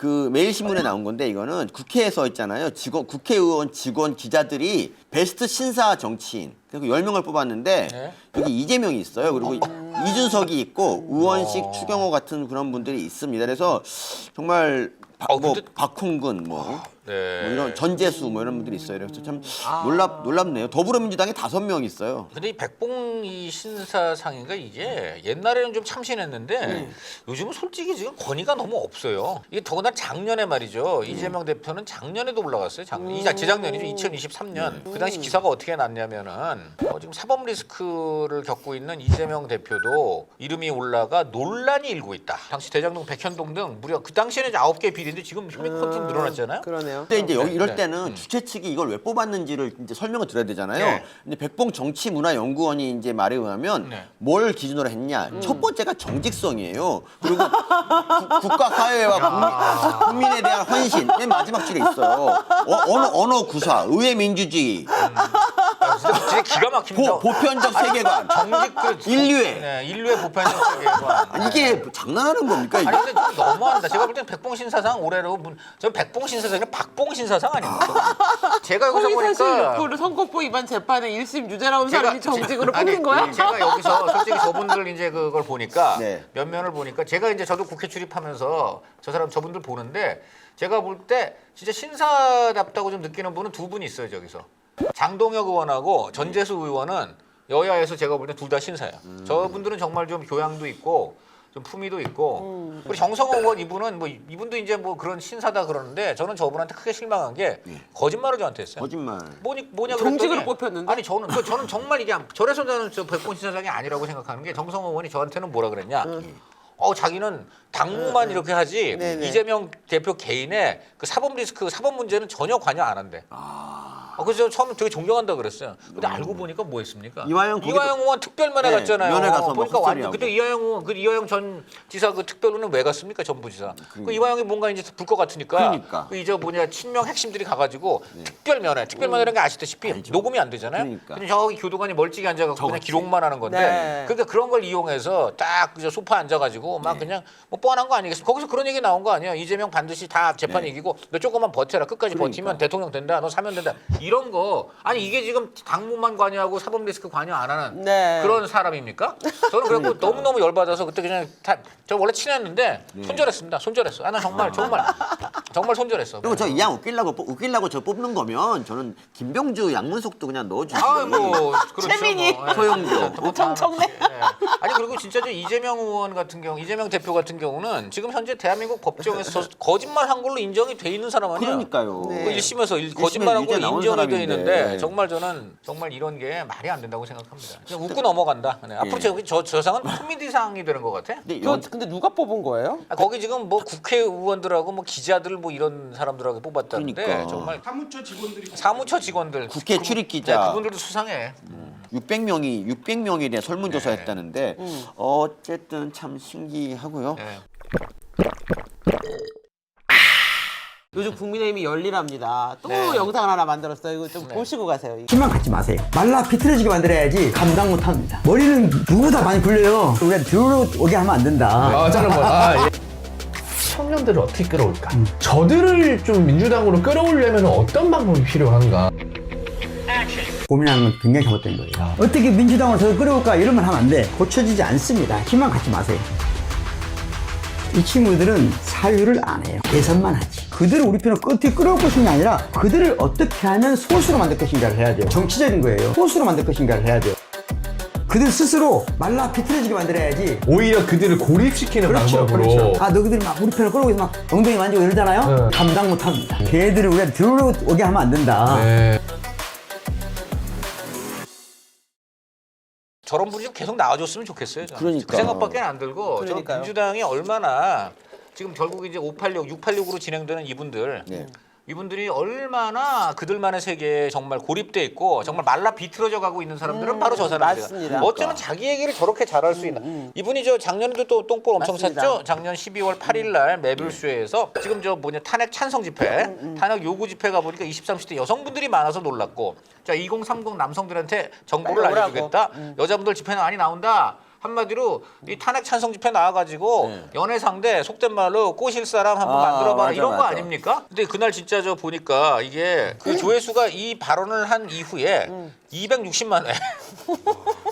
그 매일신문에 나온 건데 이거는 국회에서 있잖아요. 국회의원 직원 기자들이 베스트 신사 정치인 그리고 10명을 뽑았는데 네. 여기 이재명이 있어요. 그리고 이준석이 있고 우원식, 추경호 같은 그런 분들이 있습니다. 그래서 정말 박홍근 뭐 이런 전재수 뭐 이런 분들이 있어요. 그래서 참 놀랍네요. 더불어민주당에 5명 있어요. 근데 이 백봉이 신사상인가 이게 옛날에는 좀 참신했는데 요즘은 솔직히 지금 권위가 너무 없어요. 이게 더구나 작년에 말이죠. 이재명 대표는 작년에도 올라갔어요. 재작년이죠. 2023년. 그 당시 기사가 어떻게 났냐면은 지금 사법 리스크를 겪고 있는 이재명 대표도 이름이 올라가 논란이 일고 있다. 당시 대장동, 백현동 등 무려 그 당시에는 이제 9개 비리인데 지금 혐의 컨텐츠 늘어났잖아요. 그러네요. 근데 이제 이럴 때는 주최 측이 이걸 왜 뽑았는지를 이제 설명을 드려야 되잖아요. 네. 근데 백봉 정치문화연구원이 이제 말에 의하면 뭘 기준으로 했냐? 첫 번째가 정직성이에요. 그리고 국가 사회와 국민에 대한 헌신. 맨 마지막 줄에 있어요. 언어 구사, 의회 민주주의, 진짜 기가 막힙니다. 보편적 세계관, 인류애. 네, 인류의 보편적 세계관. 아니, 이게 장난하는 겁니까? 이게? 아니 근데 좀 너무한다. 제가 볼 땐 백봉 신사상 올해로 저 백봉 신사상이 박봉 신사상 아닙니까? 제가 여기서 허위사실 보니까 유포를 선거법 위반 재판에 1심 유죄 나온 사람이 정직으로 뽑는 거야? 제가 여기서 솔직히 저분들 이제 그걸 보니까 네. 면면을 보니까 제가 이제 저도 국회 출입하면서 저분들 보는데 제가 볼 때 진짜 신사답다고 좀 느끼는 분은 2분 있어요 저기서. 장동혁 의원하고 전재수 의원은 여야에서 제가 볼 때 둘 다 신사예요. 저분들은 정말 좀 교양도 있고 좀 품위도 있고 우리 정성호 의원 이분은 뭐 이분도 이제 뭐 그런 신사다 그러는데 저는 저분한테 크게 실망한 게 거짓말을 저한테 했어요. 거짓말. 뭐냐 정직으로 그랬더니 뽑혔는데? 아니 저는 정말 이게 저래서 저는 저 백본 신사장이 아니라고 생각하는 게 정성호 의원이 저한테는 뭐라 그랬냐? 자기는 당무만 이렇게 하지 네네. 이재명 대표 개인의 그 사법 리스크, 사법 문제는 전혀 관여 안 한대. 그래서 처음에 되게 존경한다 그랬어요. 근데 알고 보니까 뭐 했습니까? 이화영 의원 특별면회 네, 갔잖아요. 면회 가서 뭐 보니까 완전 헛소리하고. 그때 이화영 전 지사 그 특별로는 왜 갔습니까? 전부지사. 그 이화영이 뭔가 이제 불 것 같으니까. 그러니까. 그 이제 친명 핵심들이 가가지고 특별면회라는 게 아시다시피 녹음이 안 되잖아요. 그러니까. 근데 저기 교도관이 멀찍이 앉아갖고 그냥 저같이. 기록만 하는 건데. 네. 그러니까 그런 걸 이용해서 딱 그저 소파에 앉아가지고 막 그냥 뭐 뻔한 거 아니겠습니까? 거기서 그런 얘기 나온 거 아니에요? 이재명 반드시 다 재판 이기고 너 조금만 버텨라. 끝까지 버티면 대통령 된다. 너 사면 된다. 이런 거. 아니 이게 지금 당무만 관여하고 사법 리스크 관여 안 하는 네. 그런 사람입니까? 저는 그래갖고 너무너무 열받아서 그때 그냥 저 원래 친했는데 손절했습니다. 손절했어. 나 정말 손절했어. 그리고 저 이양 웃기려고 저 뽑는 거면 저는 김병주, 양문석도 그냥 넣어주지. 아이고 그렇죠. 최민희. 뭐. 소영조. 정청래. 아니 그리고 진짜 저 이재명 의원 같은 경우, 이재명 대표 같은 경우는 지금 현재 대한민국 법정에서 거짓말한 걸로 인정이 돼 있는 사람 아니에요? 그러니까요. 네. 그 1심에서 거짓말한 유죄 걸로 나온 인정이 돼 사람인데. 있는데 정말 저는 정말 이런 게 말이 안 된다고 생각합니다. 그냥 웃고 넘어간다. 네. 앞으로 저 상은 코미디상이 되는 것 같아. 근데 근데 누가 뽑은 거예요? 거기 지금 뭐 국회의원들하고 뭐 기자들 뭐 이런 사람들하고 뽑았다는데 그러니까. 정말 사무처 직원들이 사무처 직원들 국회 출입 네, 기자 그분들도 수상해. 600명이 대한 설문조사했다는데 어쨌든 참 신기하고요. 네. 요즘 국민의힘이 열일합니다. 또 네. 영상을 하나 만들었어요. 이거 좀 보시고 가세요. 힘만 갖지 마세요. 말라 비틀어지게 만들어야지 감당 못합니다. 머리는 누구보다 많이 굴려요. 우리가 들어오게 하면 안 된다. 자른 거야. 청년들을 어떻게 끌어올까? 저들을 좀 민주당으로 끌어올려면 어떤 방법이 필요한가? 고민하는 건 굉장히 잘못된 거예요. 어떻게 민주당으로 더 끌어올까 이러면 하면 안 돼. 고쳐지지 않습니다. 힘만 갖지 마세요. 이 친구들은 사유를 안 해요. 계산만 하지. 그들을 우리 편으로 어떻게 끌어올 것인가 아니라 그들을 어떻게 하면 소수로 만들 것인가를 해야 돼요. 정치적인 거예요. 소수로 만들 것인가를 해야 돼요. 그들 스스로 말라 비틀어지게 만들어야지. 오히려 그들을 고립시키는 방법으로. 아, 너희들이 막 우리 편을 끌어오고 막 엉덩이 만지고 이러잖아요? 네. 감당 못 합니다. 걔들을 우리가 들어오게 하면 안 된다. 네. 저런 분이 좀 계속 나와줬으면 좋겠어요. 저는. 그러니까. 그 생각밖에 안 들고 저는 그러니까요. 민주당이 얼마나 지금 결국 이제 586, 686으로 진행되는 이분들 이분들이 얼마나 그들만의 세계에 정말 고립돼 있고 정말 말라 비틀어져 가고 있는 사람들은 바로 저 사람들이에요. 맞습니다. 어쩌면 자기 얘기를 저렇게 잘할 수 있나. 이분이 저 작년에도 또 똥볼 엄청 맞습니다. 샀죠. 작년 12월 8일 날 매불쇼에서 지금 저 탄핵 찬성 집회, 탄핵 요구 집회 가 보니까 20, 30대 여성분들이 많아서 놀랐고 자 2030 남성들한테 정보를 빨리 오라고. 알려주겠다. 여자분들 집회는 많이 나온다. 한마디로 이 탄핵 찬성 집회 나와가지고 연애 상대 속된 말로 꼬실 사람 한번 만들어봐라 맞아, 이런 거 맞아. 아닙니까? 근데 그날 진짜 저 보니까 이게 그 조회수가 이 발언을 한 이후에 260만 회.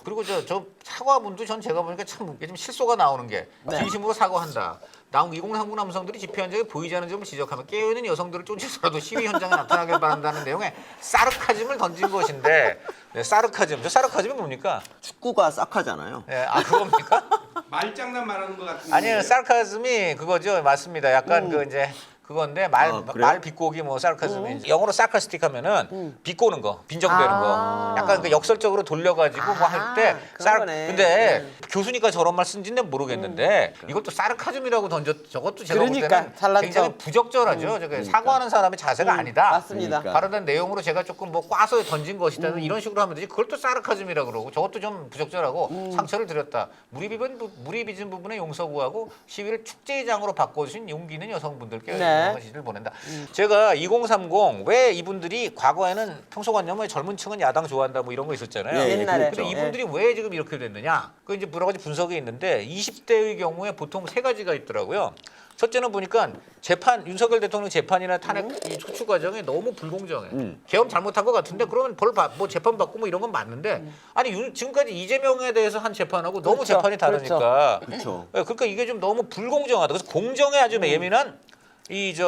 그리고 저 사과분도 전 제가 보니까 참 요즘 실소가 나오는 게 진심으로 사과한다. 나온 2030 남성들이 집회 현장에 보이지 않는 점을 지적하며 깨어있는 여성들을 쫓아서라도 시위 현장에 나타나길 바란다는 내용의 사르카즘을 던진 것인데 네, 사르카즘. 저 사르카즘이 뭡니까? 축구가 싹하잖아요. 네, 아 그겁니까? 말장난 말하는 것 같은데. 아니요, 사르카즘이 그거죠. 맞습니다. 약간 그 이제 그건데 그래요? 말 비꼬기 뭐 사르카즘이 영어로 사르카스틱 하면은 비꼬는 거, 빈정대는 거. 약간 그 역설적으로 돌려가지고 뭐 할 때 그런 거네. 근데 교수니까 저런 말 쓴지는 모르겠는데 이것도 사르카즘이라고 저것도 제가 볼 그러니까, 때는 잘난 굉장히 척. 부적절하죠. 저게 사과하는 사람의 자세가 아니다. 맞습니다. 그러니까. 발언된 내용으로 제가 조금 뭐 꽈서 던진 것이다 이런 식으로 하면 되지 그걸 또 사르카즘이라 그러고 저것도 좀 부적절하고 상처를 드렸다. 무리빚은 부분에 용서 구하고 시위를 축제장으로 바꿔주신 용기 있는 여성분들께 네. 지지를 보낸다. 제가 2030 왜 이분들이 과거에는 평소관념에 젊은 층은 야당 좋아한다 뭐 이런 거 있었잖아요. 예, 옛날에. 근데 이분들이 왜 지금 이렇게 됐느냐? 그 이제 여러 가지 분석이 있는데 20대의 경우에 보통 세 가지가 있더라고요. 첫째는 보니까 윤석열 대통령 재판이나 탄핵 이 소추 과정이 너무 불공정해. 계엄 잘못한 것 같은데 그러면 뭐 재판 받고 뭐 이런 건 맞는데 아니 지금까지 이재명에 대해서 한 재판하고 너무 그렇죠. 재판이 다르니까. 그렇죠. 그러니까 이게 좀 너무 불공정하다. 그래서 공정에 아주 예민한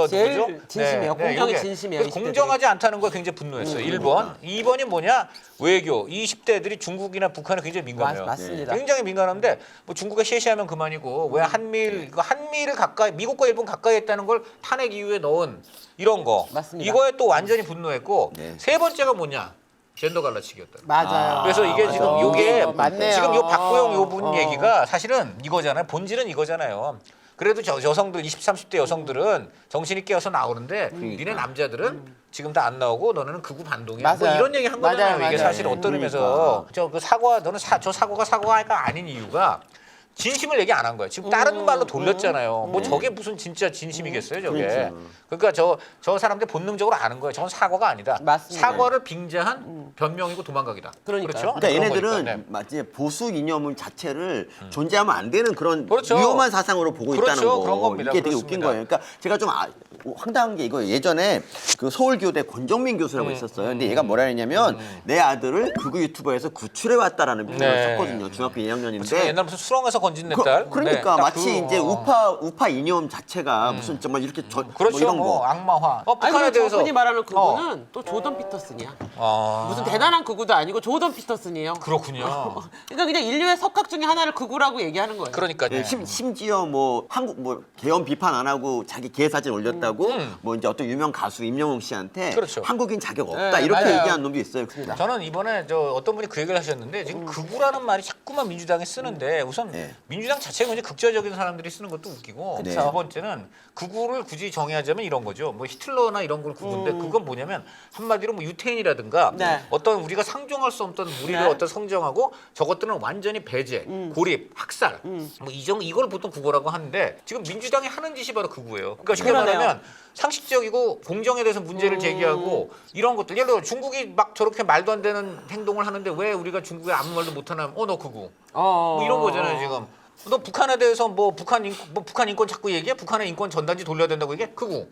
제일 누구죠? 진심이에요. 공정이 요게. 진심이에요, 그래서 20대들이. 공정하지 않다는 거에 굉장히 분노했어요. 1번. 2번이 뭐냐? 외교. 20대들이 중국이나 북한에 굉장히 민감해요. 맞습니다. 굉장히 민감한데 뭐 중국에 시시하면 그만이고 왜 한미를 가까이 미국과 일본 가까이 했다는 걸 탄핵 이후에 넣은 이런 거. 맞습니다. 이거에 또 완전히 분노했고 네. 세 번째가 뭐냐? 젠더 갈라치기였다. 맞아요. 그래서 이게 맞아. 지금 요게 맞네요. 지금 요 박구영 요 분 어. 얘기가 사실은 이거잖아요. 본질은 이거잖아요. 그래도 여성들 20, 30대 여성들은 정신이 깨어서 나오는데 니네 남자들은 지금 다 안 나오고 너네는 극우 반동이야. 뭐 맞아요. 이런 얘기 한 거잖아요. 맞아요, 이게 맞아요. 사실 어떤 의미에서 저 그 사과 너는 저 사고가 사과가 아닌 이유가 진심을 얘기 안 한 거예요. 지금 다른 말로 돌렸잖아요. 뭐 저게 무슨 진짜 진심이겠어요, 저게. 그렇죠. 그러니까 저 사람들 본능적으로 아는 거예요. 저건 사과가 아니다. 맞습니다. 사과를 빙자한 변명이고 도망가기다. 그러니까요. 그렇죠? 그러니까 그런 얘네들은 거니까. 네. 마치 보수 이념 자체를 존재하면 안 되는 그런 그렇죠. 위험한 사상으로 보고 그렇죠. 있다는 거. 그런 겁니다. 이게 되게 그렇습니다. 웃긴 거예요. 그러니까 제가 좀 황당한 게 이거 예전에 그 서울교대 권정민 교수라고 있었어요. 근데 얘가 뭐라 했냐면 내 아들을 극우 유튜버에서 구출해 왔다라는 표현을 네. 썼거든요. 중학교 지금 2학년인데. 옛날 무슨 수렁에서 건진 내 딸. 그러니까 네, 딱 마치 이제 우파 이념 자체가 무슨 정말 이렇게 그렇죠. 뭐 이런 뭐 거. 악마화. 아니 북한에 그리고 대해서 저분이 말하는 그거는 또 조던 피터슨이야. 무슨 대단한 극우도 아니고 조던 피터슨이에요. 그렇군요. 그러니까 그냥 인류의 석학 중에 하나를 극우라고 얘기하는 거예요. 그러니까요. 예, 심지어 뭐 한국 뭐 계엄 비판 안 하고 자기 개 사진 올렸다고 뭐 이제 어떤 유명 가수 임영웅 씨한테 그렇죠. 한국인 자격 없다 네, 이렇게 맞아요. 얘기한 놈도 있어요. 저는 이번에 어떤 분이 그 얘기를 하셨는데 지금 극우라는 말이 자꾸만 민주당이 쓰는데 우선 네. 민주당 자체가 굉장히 극좌적인 사람들이 쓰는 것도 웃기고 네. 두 번째는 극우를 굳이 정의하자면 이런 거죠. 뭐 히틀러나 이런 걸 극우인데 그건 뭐냐면 한마디로 뭐 유태인이라든가 네. 어떤 우리가 상종할 수 없던 무리를 네. 어떤 성정하고 저것들은 완전히 배제, 고립, 학살 뭐 이걸 보통 극우라고 하는데 지금 민주당이 하는 짓이 바로 극우예요. 그러니까 쉽게 그러네요. 말하면 상식적이고 공정에 대해서 문제를 제기하고 이런 것들 예를 들어 중국이 막 저렇게 말도 안 되는 행동을 하는데 왜 우리가 중국에 아무 말도 못하나 너 극우 뭐 이런 거잖아요 지금 너 북한에 대해서 뭐 북한 인권 자꾸 얘기해 북한의 인권 전단지 돌려야 된다고 얘기해 극우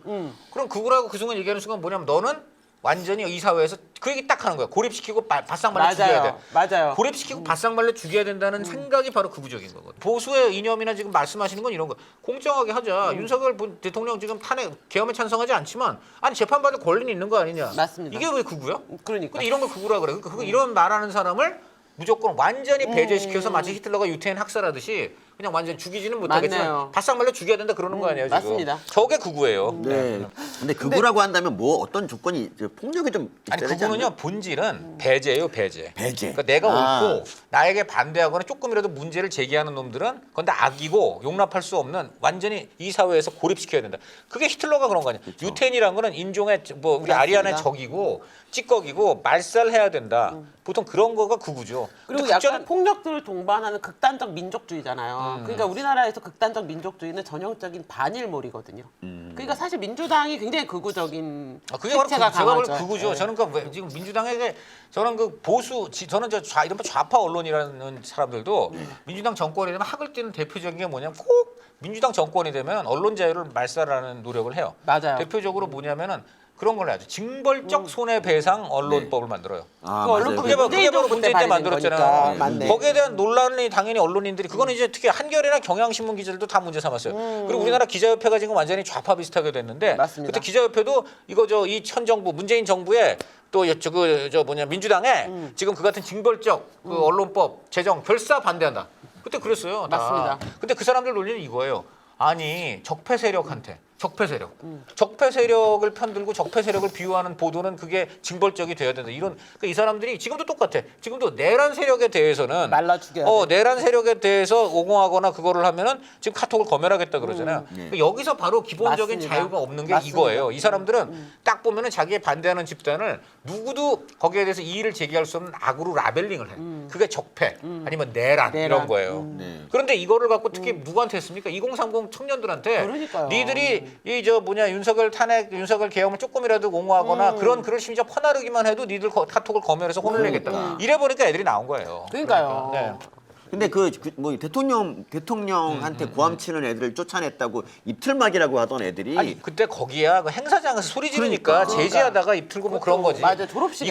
그럼 극우라고 그 순간 얘기하는 순간 뭐냐면 너는 완전히 이 사회에서 그 얘기 딱 하는 거야. 고립시키고 바싹 말려 죽여야 돼. 맞아요. 고립시키고 바싹 말려 죽여야 된다는 생각이 바로 극우적인 거거든. 보수의 이념이나 지금 말씀하시는 건 이런 거. 공정하게 하자. 윤석열 대통령 지금 탄핵 계엄에 찬성하지 않지만 아니 재판받을 권리는 있는 거 아니냐. 맞습니다. 이게 왜 극우야? 그러니까. 근데 이런 걸 극우라 그래. 그러니까 이런 말하는 사람을 무조건 완전히 배제시켜서 마치 히틀러가 유태인 학살하듯이 그냥 완전 죽이지는 못하겠지만 맞네요. 바싹 말려 죽여야 된다 그러는 거 아니에요 지금. 맞습니다. 저게 극우예요. 네. 근데 극우라고 한다면 뭐 어떤 조건이 폭력이 좀 아니 있어야 되지 그거는요 않나요? 본질은 배제예요 배제. 배제. 그러니까 내가 아. 옳고 나에게 반대하거나 조금이라도 문제를 제기하는 놈들은 그건 다 악이고 용납할 수 없는 완전히 이 사회에서 고립시켜야 된다. 그게 히틀러가 그런 거 아니야. 유태인이란 거는 인종의 뭐 우리 맞습니다. 아리안의 적이고 찌꺼기고 말살해야 된다. 보통 그런 거가 극우죠. 그리고 근데 약간 폭력들을 동반하는 극단적 민족주의잖아요. 그러니까 우리나라에서 극단적 민족주의는 전형적인 반일몰이거든요. 그러니까 사실 민주당이 굉장히 극우적인 그게 바로 색채가 제가 바로 강하죠. 그거죠. 네. 저는 그 지금 민주당에게 저는 그 보수 저는 이른바 좌파 언론이라는 사람들도 민주당 정권이 되면 학을 띠는 대표적인 게 뭐냐면 꼭 민주당 정권이 되면 언론 자유를 말살하는 노력을 해요. 맞아요. 대표적으로 뭐냐면은 그런 걸 해야죠. 징벌적 손해배상 언론법을 만들어요. 아, 그 언론 맞아요. 그게 바로 문재인 정부 문재인 때 때 발의된 만들었잖아요. 거니까. 맞네. 거기에 대한 논란이 당연히 언론인들이 그거는 이제 특히 한겨레나 경향신문 기자들도 다 문제 삼았어요. 그리고 우리나라 기자협회가 지금 완전히 좌파 비슷하게 됐는데 맞습니다. 그때 기자협회도 이거 이 현 정부 문재인 정부에 또 민주당에 지금 그 같은 징벌적 그 언론법 제정 결사 반대한다. 그때 그랬어요. 다. 맞습니다. 근데 그 사람들 논리는 이거예요. 아니 적폐 세력한테 적폐 세력을 편들고 적폐 세력을 비유하는 보도는 그게 징벌적이 돼야 된다. 그러니까 이 사람들이 지금도 똑같아. 지금도 내란 세력에 대해서는 말라 죽여야 돼. 내란 세력에 대해서 옹호하거나 그거를 하면은 지금 카톡을 검열하겠다 그러잖아요. 그러니까 여기서 바로 기본적인 맞습니다. 자유가 없는 게 맞습니다. 이거예요. 이 사람들은 딱 보면은 자기에 반대하는 집단을 누구도 거기에 대해서 이의를 제기할 수 없는 악으로 라벨링을 해. 그게 적폐 아니면 내란 이런 거예요. 네. 그런데 이거를 갖고 특히 누구한테 했습니까? 2030 청년들한테 그러니까요. 니들이 윤석열 윤석열 계엄을 조금이라도 옹호하거나 그런 글을 심지어 퍼나르기만 해도 니들 카톡을 검열해서 혼을 내겠다. 이래 보니까 애들이 나온 거예요. 그러니까요. 네. 근데 뭐 대통령한테 고함 치는 애들을 쫓아냈다고 입틀막이라고 하던 애들이 아니 그때 거기야 그 행사장에서 소리 지르니까 그러니까. 제지하다가 입 틀고 뭐 그런 거지. 맞아, 졸업식에서.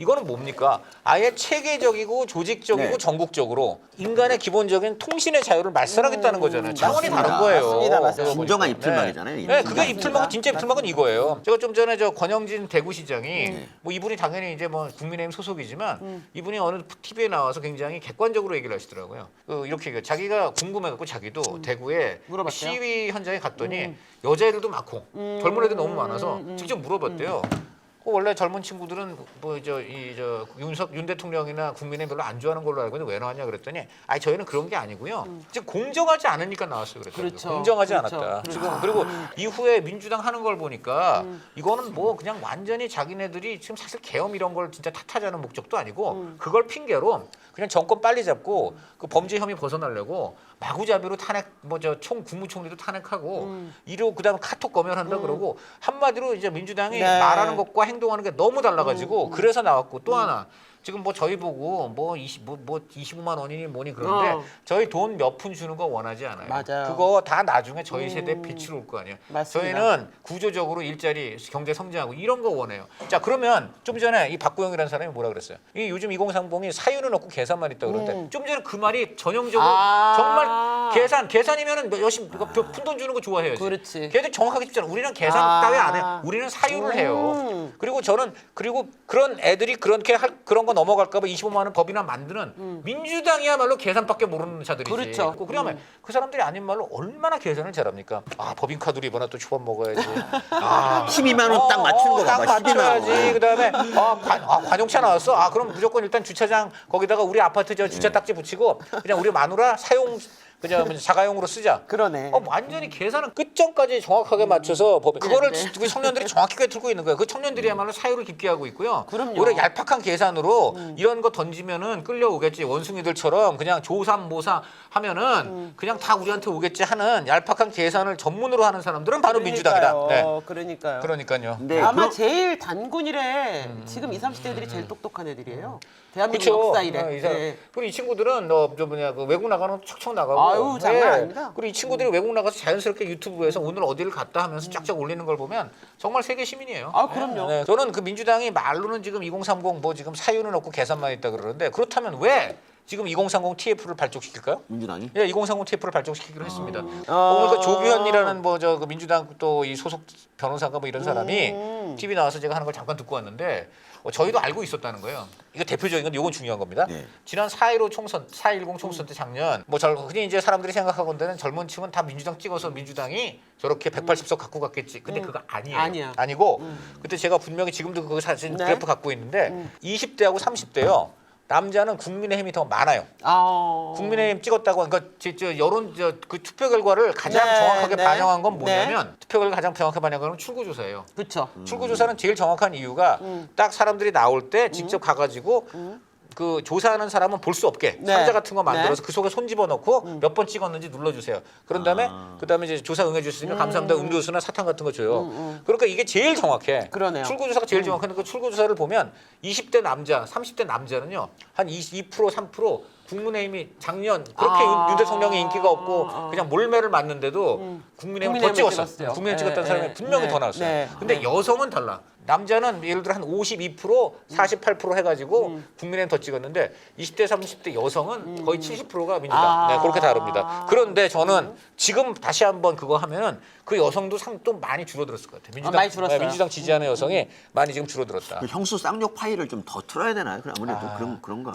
이거는 뭡니까? 아예 체계적이고 조직적이고 네. 전국적으로 인간의 기본적인 통신의 자유를 말살하겠다는 거잖아요. 차원이 맞습니다. 다른 거예요. 맞습니다, 맞습니다. 진정한 네. 입틀막이잖아요. 네, 그게 입틀막은 진짜 입틀막은 이거예요. 제가 좀 전에 권영진 대구시장이 뭐 이분이 당연히 이제 뭐 국민의힘 소속이지만 이분이 어느 TV에 나와서 굉장히 객관적으로 얘기를 하시더라고요. 이렇게 얘기해요. 자기가 궁금해갖고 자기도 대구에 물어봤대요? 시위 현장에 갔더니 여자애들도 많고 젊은 애들 너무 많아서 직접 물어봤대요. 원래 젊은 친구들은 윤 대통령이나 국민의힘 별로 안 좋아하는 걸로 알고 있는데 왜 나왔냐 그랬더니 저희는 그런 게 아니고요. 지금 공정하지 않으니까 나왔어요. 그랬더니 그렇죠. 공정하지 그렇죠. 않았다. 그렇죠. 지금 그리고 이후에 민주당 하는 걸 보니까 이거는 뭐 그냥 완전히 자기네들이 지금 사실 계엄 이런 걸 진짜 탓하자는 목적도 아니고 그걸 핑계로 그냥 정권 빨리 잡고 그 범죄 혐의 벗어나려고 마구잡이로 탄핵 총 국무총리도 탄핵하고 이로 그다음에 카톡 검열한다 그러고 한마디로 이제 민주당이 네. 말하는 것과 행동하는 게 너무 달라가지고 그래서 나왔고 또 하나 지금 저희 보고 25만 원이니 뭐니 그런데 저희 돈 몇 푼 주는 거 원하지 않아요. 맞아요. 그거 다 나중에 저희 세대에 빛으로 올 거 아니에요. 맞습니다. 저희는 구조적으로 일자리 경제 성장하고 이런 거 원해요. 자 그러면 좀 전에 이 박구영이라는 사람이 뭐라 그랬어요? 이 요즘 2030이 사유는 없고 계산만 있다 그러는데 좀 전에 그 말이 전형적으로 정말 계산이면은 열심히 푼돈 주는 거 좋아해야지. 그렇지. 걔들 정확하게 쉽잖아. 우리는 계산 따위 안 해. 우리는 사유를 해요. 그리고 저는 그런 애들이 그렇게 그런 거 넘어갈까봐 25만 원 법이나 만드는 민주당이야말로 계산밖에 모르는 자들이지. 그렇죠. 그러면 그 사람들이 아닌 말로 얼마나 계산을 잘합니까? 법인카드로 이번에 또 초밥 먹어야지. 12만 원 딱 맞추는 거 딱 봐봐. 12만 맞춰야지. 원. 그다음에 관용차 나왔어. 그럼 무조건 일단 주차장 거기다가 우리 아파트 주차 딱지 붙이고 그냥 우리 마누라 사용 그냥 자가용으로 쓰자. 그러네. 완전히 계산은 끝점까지 정확하게 맞춰서 그거를 그 청년들이 정확하게 들고 있는 거예요. 그 청년들이야말로 사유를 깊게 하고 있고요. 그럼요. 오히려 얄팍한 계산으로 이런 거 던지면은 끌려오겠지. 원숭이들처럼 그냥 조삼모사 하면은 그냥 다 우리한테 오겠지 하는 얄팍한 계산을 전문으로 하는 사람들은 바로 민주당이다. 네. 그러니까요. 그러니까요. 근데 아마 제일 단군이래. 지금 20, 30대들이 제일 똑똑한 애들이에요. 대한민국 그렇죠. 역사 이래. 네. 그리고 이 친구들은 그 외국 나가는 척척 나가고. 아유, 장난 아닙니다. 그리고 이 친구들이 외국 나가서 자연스럽게 유튜브에서 오늘 어디를 갔다 하면서 쫙쫙 올리는 걸 보면 정말 세계 시민이에요. 그럼요. 네. 저는 그 민주당이 말로는 지금 2030 지금 사유는 없고 계산만 있다 그러는데 그렇다면 왜 지금 2030 TF를 발족시킬까요? 민주당이? 예, 2030 TF를 발족시키기로 했습니다. 그러니까 조규현이라는 그 민주당 또 이 소속 변호사가 뭐 이런 사람이 TV 나와서 제가 하는 걸 잠깐 듣고 왔는데 저희도 알고 있었다는 거예요. 이거 대표적인 건 이건 중요한 겁니다. 네. 지난 4.10 총선 때 작년 흔히 이제 사람들이 생각하건대는 젊은 층은 다 민주당 찍어서 민주당이 저렇게 180석 갖고 갔겠지. 근데 그거 아니에요. 아니야. 아니고 그때 제가 분명히 지금도 그 사진 네. 그래프 갖고 있는데 20대하고 30대요. 남자는 국민의힘이 더 많아요. 국민의힘 찍었다고 그러니까 여론 그 투표 결과를 가장 네, 정확하게 네. 반영한 건 뭐냐면 투표 결과 가장 정확하게 반영한 건 출구조사예요. 그렇죠. 출구조사는 제일 정확한 이유가 딱 사람들이 나올 때 직접 가가지고 그 조사하는 사람은 볼 수 없게 네. 상자 같은 거 만들어서 네. 그 속에 손 집어넣고 몇 번 찍었는지 눌러주세요. 그런 다음에 그다음에 이제 조사 응해주시니까 감사합니다. 음료수나 사탕 같은 거 줘요. 그러니까 이게 제일 정확해. 그러네요. 출구조사가 제일 정확한데 그 출구조사를 보면 20대 남자, 30대 남자는요 한 2%, 3% 국민의힘이 작년 그렇게 윤 대통령의 인기가 없고 그냥 몰매를 맞는데도 국민의힘을 더 국민의힘을 찍었어. 찍었어요. 국민의힘 네, 찍었다는 사람이 네, 분명히 네, 더 나왔어요. 네. 근데 여성은 달라. 남자는 예를 들어 한 52%, 48% 해가지고 국민의힘 더 찍었는데 20대, 30대 여성은 거의 70%가 민주당. 네, 그렇게 다릅니다. 그런데 저는 지금 다시 한번 그거 하면은 그 여성도 또 많이 줄어들었을 것 같아요. 민주당, 많이 줄었어요. 민주당 지지하는 여성이 많이 지금 줄어들었다. 그 형수 쌍욕 파일을 좀 더 틀어야 되나요? 그럼 아무래도 그런가?